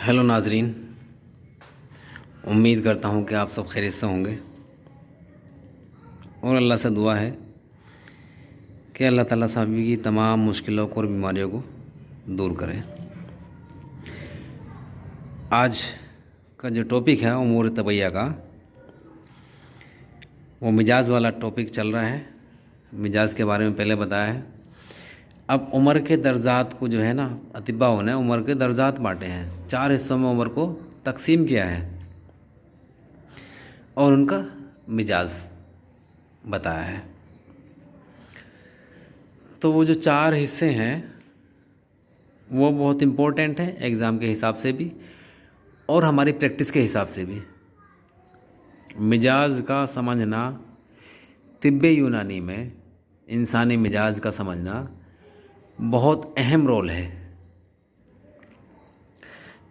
Hello नाजरीन, उम्मीद करता हूँ कि आप सब खैरियत से होंगे और अल्लाह से दुआ है कि अल्लाह ताला सभी की तमाम मुश्किलों को और बीमारियों को दूर करें। आज का जो टॉपिक है उमूर तबैया का, वो मिजाज वाला टॉपिक चल रहा है। मिजाज के बारे में पहले बताया है। अब उम्र के दर्जात को जो है ना, अतिबाओं ने उम्र के दर्जात बांटे हैं, 4 हिस्सों में उम्र को तकसीम किया है और उनका मिजाज बताया है। तो वो जो 4 हिस्से हैं वो बहुत इम्पोर्टेंट हैं एग्ज़ाम के हिसाब से भी और हमारी प्रैक्टिस के हिसाब से भी। मिजाज का समझना तिब्बे यूनानी में इंसानी मिजाज का समझना बहुत अहम रोल है।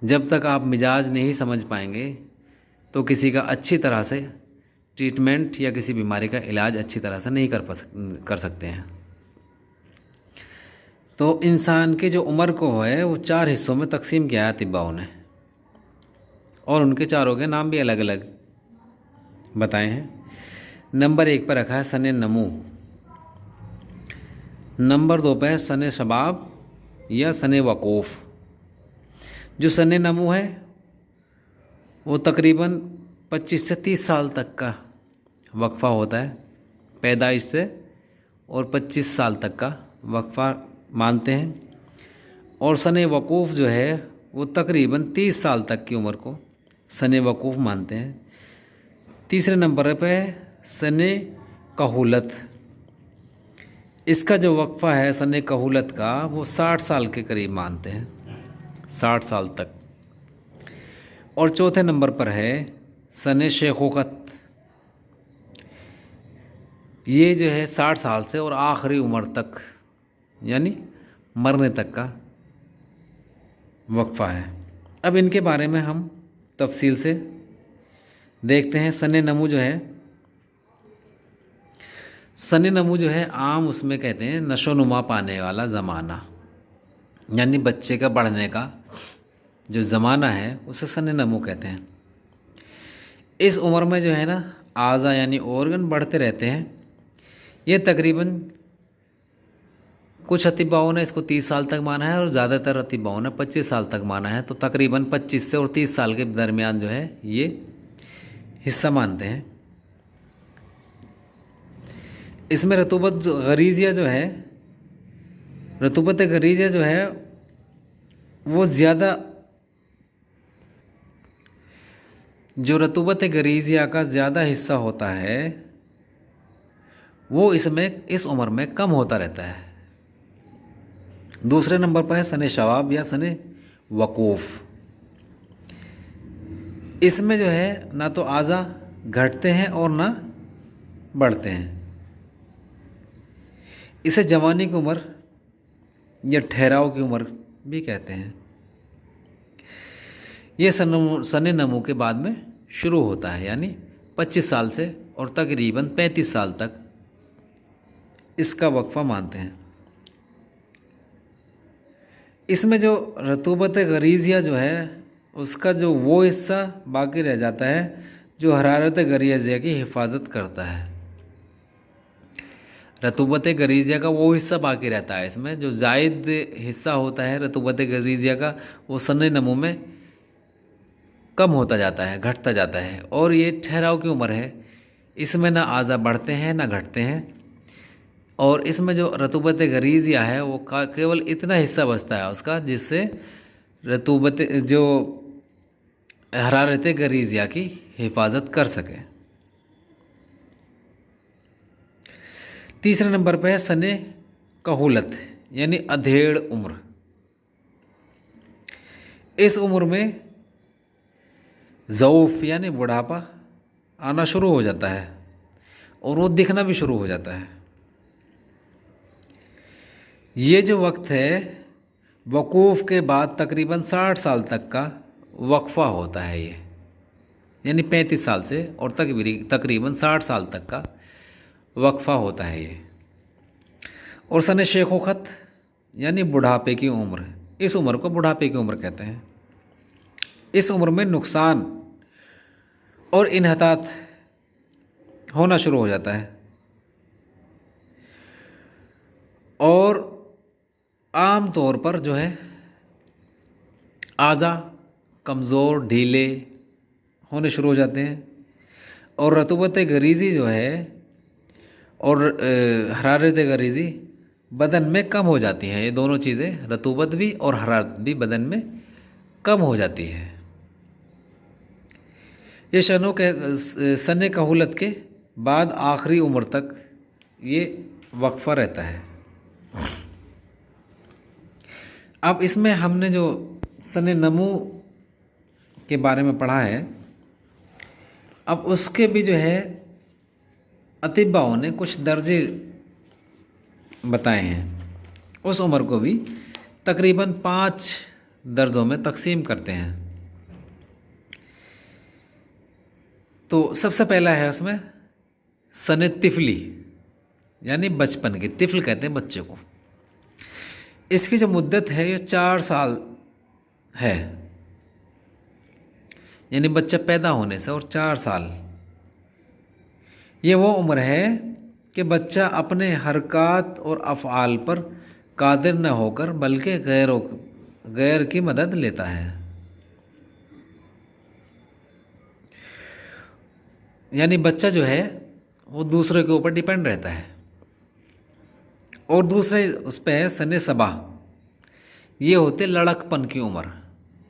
जब तक आप मिजाज नहीं समझ पाएंगे तो किसी का अच्छी तरह से ट्रीटमेंट या किसी बीमारी का इलाज अच्छी तरह से नहीं कर सकते हैं। तो इंसान की जो उम्र को है वो 4 हिस्सों में तकसीम किया है अतिबाओं ने, और उनके चारों के नाम भी अलग अलग बताए हैं। नंबर 1 पर रखा है सने नमू, नंबर 2 पे है सने शबाब या सने वकूफ़। जो सने नमू है वो तकरीबन 25 से 30 साल तक का वक्फ़ा होता है, पैदाइश से और 25 साल तक का वक्फ़ा मानते हैं। और सने वकूफ़ जो है वो तकरीबन 30 साल तक की उम्र को सने वकूफ़ मानते हैं। तीसरे नंबर पे सने कहूलत, इसका जो वक्फ़ा है सने कहूलत का वो 60 साल के करीब मानते हैं, 60 साल तक। और चौथे नंबर पर है सने शेखोकत, ये जो है 60 साल से और आखिरी उम्र तक यानी मरने तक का वक्फ़ा है। अब इनके बारे में हम तफसील से देखते हैं। सने नमू जो है, सने नमू जो है आम उसमें कहते हैं नशो नुमा पाने वाला ज़माना, यानी बच्चे का बढ़ने का जो ज़माना है उसे सने नमू कहते हैं। इस उम्र में जो है ना आज़ा यानी ऑर्गन बढ़ते रहते हैं। ये तकरीबन कुछ अतिबाओं ने इसको 30 साल तक माना है और ज़्यादातर अतिबाओं ने 25 साल तक माना है। तो तकरीबन 25 से और 30 साल के दरमियान जो है ये हिस्सा मानते हैं। इसमें रतूबत गरीजिया जो है, रतूबत गरीजिया जो है वो ज़्यादा, जो रतूबत गरीजिया का ज़्यादा हिस्सा होता है वो इसमें इस उम्र में कम होता रहता है। दूसरे नंबर पर है सने शवाब या सने वकूफ़। इसमें जो है ना तो आज़ा घटते हैं और ना बढ़ते हैं। इसे जवानी की उम्र या ठहराव की उम्र भी कहते हैं। ये सने नमू के बाद में शुरू होता है, यानी 25 साल से और तकरीबन 35 साल तक इसका वक्फ़ा मानते हैं। इसमें जो रतूबत गरीजिया जो है उसका जो वो हिस्सा बाकी रह जाता है जो हरारत गरीजिया की हिफाजत करता है। रतूबत गरीजिया का वो हिस्सा बाकी रहता है। इसमें जो जायद हिस्सा होता है रतूबत गरीजिया का वो सने नमू में कम होता जाता है, घटता जाता है। और ये ठहराव की उम्र है, इसमें ना आज़ा बढ़ते हैं ना घटते हैं। और इसमें जो रतूबत गरीजिया है वो केवल इतना हिस्सा बचता है उसका जिससे रतूबत जो हरारत गरीजिया की हिफाजत कर सके। तीसरे नंबर पर है सने कहूलत यानी अधेड़ उम्र। इस उम्र में ज़ऊफ़ यानी बुढ़ापा आना शुरू हो जाता है और वो दिखना भी शुरू हो जाता है। ये जो वक्त है वकूफ़ के बाद तकरीबन 60 साल तक का वक्फ़ा होता है ये, यानी 35 साल से और तकरीबन 60 साल तक का वक्फ़ा होता है ये। और सने शेखोखत यानी बुढ़ापे की उम्र, इस उम्र को बुढ़ापे की उम्र कहते हैं। इस उम्र में नुकसान और इन्हतात होना शुरू हो जाता है और आम तौर पर जो है आज़ा कमज़ोर ढीले होने शुरू हो जाते हैं और रतूबत गरीज़ी जो है और हरारत गरीज़ी बदन में कम हो जाती हैं। ये दोनों चीज़ें, रतूबत भी और हरारत भी बदन में कम हो जाती है। ये सने कहूलत के बाद आखिरी उम्र तक ये वक्फ़ा रहता है। अब इसमें हमने जो सने नमू के बारे में पढ़ा है, अब उसके भी जो है अतिब्बाओं ने कुछ दर्जे बताए हैं। उस उम्र को भी तकरीबन 5 दर्जों में तकसीम करते हैं। तो सबसे पहला है उसमें सने तिफली, यानी बचपन की, तिफल कहते हैं बच्चे को। इसकी जो मुद्दत है ये 4 साल है, यानी बच्चा पैदा होने से और 4 साल, ये वो उम्र है कि बच्चा अपने हरकत और अफ़आल पर कादिर न होकर बल्कि गैर की मदद लेता है। यानी बच्चा जो है वो दूसरे के ऊपर डिपेंड रहता है। और दूसरे उस पर है सने सबा, ये होते लड़कपन की उम्र,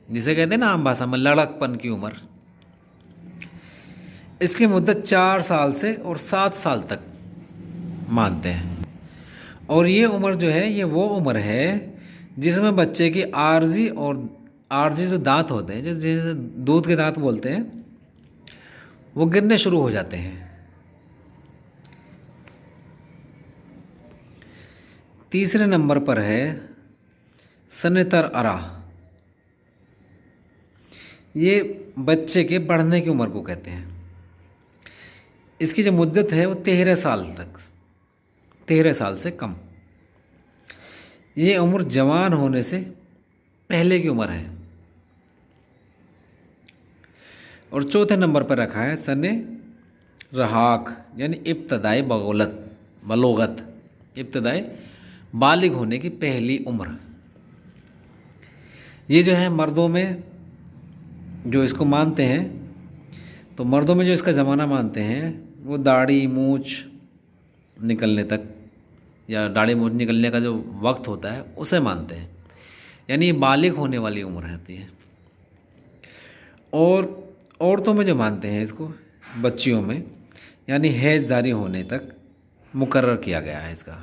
जिसे कहते हैं ना आम भाषा में लड़कपन की उम्र। इसकी मुद्दत 4 साल से और 7 साल तक मानते हैं। और ये उम्र जो है ये वो उम्र है जिसमें बच्चे की आर्जी जो दांत होते हैं, जो जिसे दूध के दांत बोलते हैं, वो गिरने शुरू हो जाते हैं। तीसरे नंबर पर है सनेतर अरा, ये बच्चे के बढ़ने की उम्र को कहते हैं। इसकी जो मुद्दत है वो 13 साल तक, 13 साल से कम। ये उम्र जवान होने से पहले की उम्र है। और चौथे नंबर पर रखा है सने रहाक, यानी इब्तदाई बलोगत, इब्तदाई बालिग होने की पहली उम्र। ये जो है मर्दों में जो इसको मानते हैं, तो मर्दों में जो इसका ज़माना मानते हैं वो दाढ़ी मूछ निकलने तक, या दाढ़ी मूछ निकलने का जो वक्त होता है उसे मानते हैं, यानी बालिग होने वाली उम्र रहती है। और औरतों में जो मानते हैं इसको, बच्चियों में, यानी हैज़ जारी होने तक मुकर्रर किया गया है इसका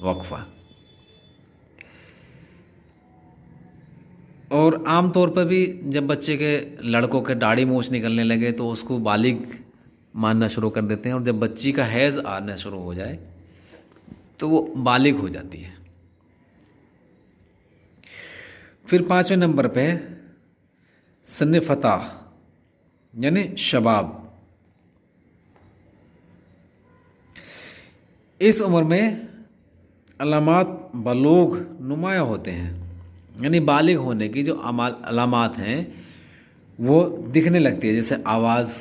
वक्फ़ा। और आम तौर पर भी जब बच्चे के, लड़कों के दाढ़ी मूछ निकलने लगे तो उसको बालिग मानना शुरू कर देते हैं, और जब बच्ची का हैज़ आना शुरू हो जाए तो वो बालिग हो जाती है। फिर 5वें नंबर पे सन्ने फता, यानी शबाब। इस उम्र में अलामात बलोग नुमाया होते हैं, यानी बालिग होने की जो अलामात हैं वो दिखने लगती है, जैसे आवाज़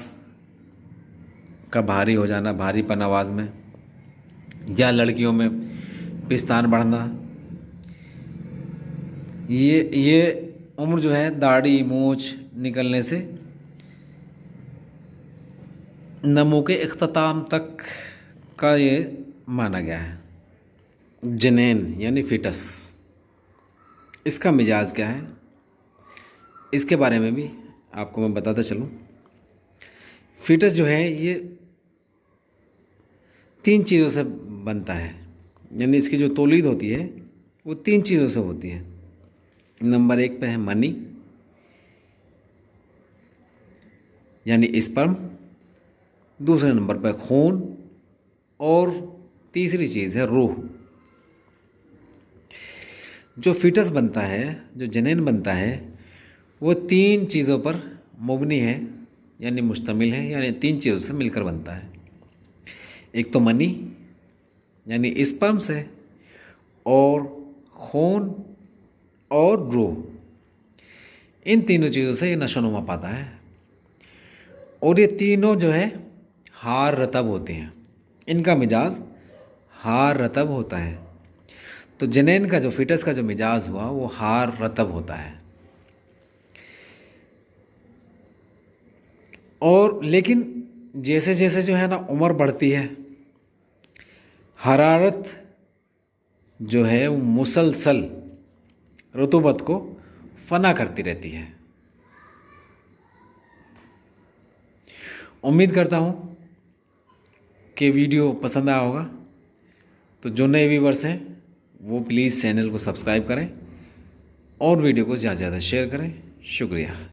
का भारी हो जाना, भारीपन आवाज़ में, या लड़कियों में पिस्तान बढ़ना। ये उम्र जो है दाढ़ी मूछ निकलने से नमो के इख्तिताम तक का ये माना गया है। जनेन यानी फिटस, इसका मिजाज क्या है, इसके बारे में भी आपको मैं बताता चलूँ। फिटस जो है ये 3 चीज़ों से बनता है, यानी इसकी जो तौलीद होती है वो 3 चीज़ों से होती है। नंबर 1 पे है मनी, यानी स्पर्म। दूसरे नंबर पर खून, और तीसरी चीज़ है रूह। जो फिटस बनता है, जो जनेन बनता है, वो 3 चीज़ों पर मुबनी है, यानी मुश्तमिल है, यानी 3 चीज़ों से मिलकर बनता है। एक तो मनी यानी स्पर्म से, और खून और रूह। इन तीनों चीज़ों से ये नशोनुमा पाता है। और ये तीनों जो है हार रतब होते हैं, इनका मिजाज हार रतब होता है। तो जनेन का जो फिटस का जो मिजाज हुआ वो हार रतब होता है। और लेकिन जैसे जैसे जो है ना उम्र बढ़ती है, हरारत जो है वो मुसलसल रुतूबत को फना करती रहती है। उम्मीद करता हूँ कि वीडियो पसंद आया होगा। तो जो नए व्यूवर्स हैं वो प्लीज़ चैनल को सब्सक्राइब करें और वीडियो को ज़्यादा से ज़्यादा शेयर करें। शुक्रिया।